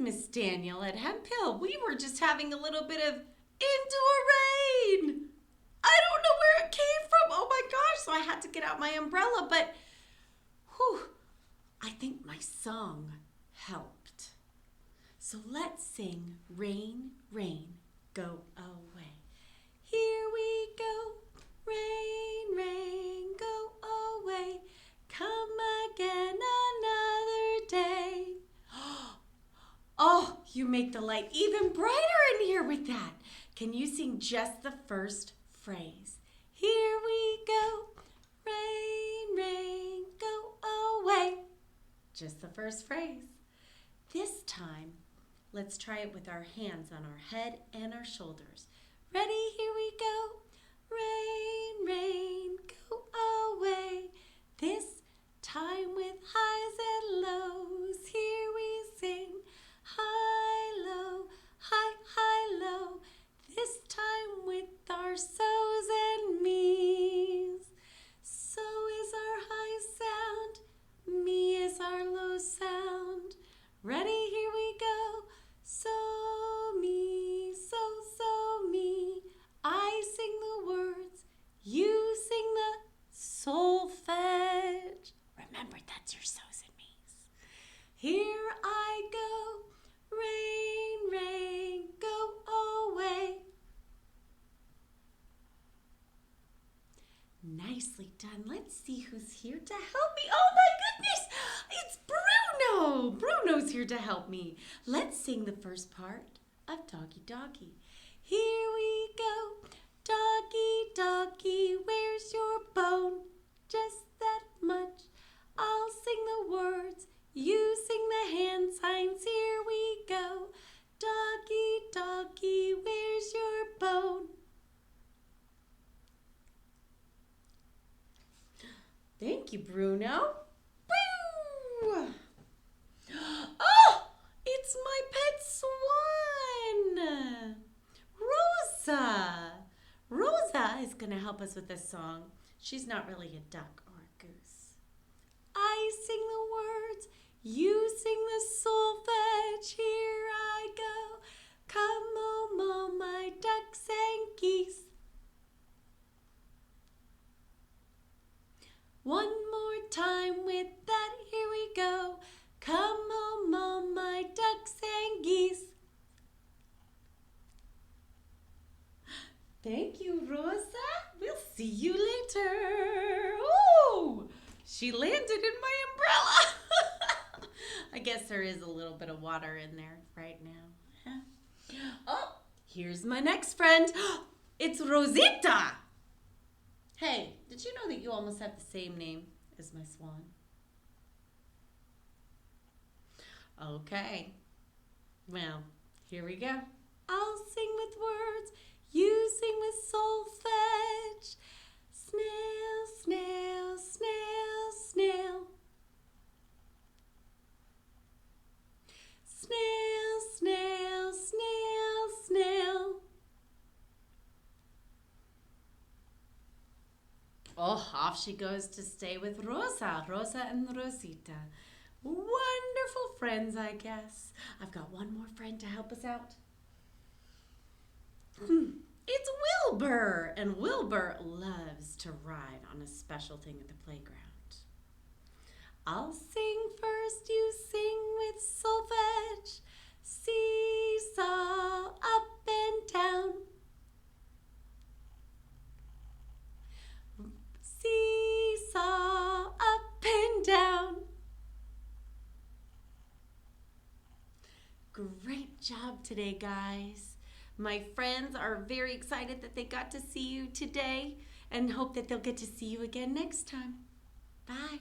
Miss Daniel, at Hemp Hill. We were just having a little bit of indoor rain. I don't know where it came from. Oh my gosh, so I had to get out my umbrella, but whew, I think my song helped. So let's sing Rain, Rain, Go Away. Here we go. Rain, rain, go away. Come again another day. Oh, you make the light even brighter in here with that. Can you sing just the first phrase? Here we go. Rain, rain, go away. Just the first phrase. This time, let's try it with our hands on our head and our shoulders. Ready? Here we go. Rain, rain, go away. This time with highs and lows. Here we sing. High, low, high, high, low. This time with our so's and me's. So is our high sound. Me is our low sound. Ready? Here we go. So, me, so, me. I sing the words. You sing the solfege. Remember, that's your so's and me's. Here I go. Rain, rain, go away. Nicely done. Let's see who's here to help me. Oh my goodness, it's Bruno. Bruno's here to help me. Let's sing the first part of Doggy Doggy. Here we go. Doggy Doggy, where's your bone? Just that much. I'll sing the words. You sing the hand signs. Here we go. Doggy Doggy, where's your bone? Thank you, Bruno. Woo! Oh, it's my pet swan, Rosa. Rosa is going to help us with this song. She's not really a duck or a goose. I sing the words, you sing the solfege. Here I go. Come home, all my ducks and geese. One more time with that, here we go. Come home, all my ducks and geese. Thank you, Rosa. We'll see you later. Oh, she landed in my umbrella. I guess there is a little bit of water in there right now. Oh, here's my next friend. It's Rosita. Hey, did you know that you almost have the same name as my swan? Okay. Well, here we go. I'll sing with words. You sing with solfege. Snail, snail, snail, snail. Snail, snail, snail, snail. Oh, off she goes to stay with Rosa and Rosita. Wonderful friends, I guess. I've got one more friend to help us out. It's Wilbur, and Wilbur loves to ride on a special thing at the playground. I'll sing first, you sing with solfege. Seesaw up and down. Seesaw up and down. Great job today, guys. My friends are very excited that they got to see you today and hope that they'll get to see you again next time. Bye.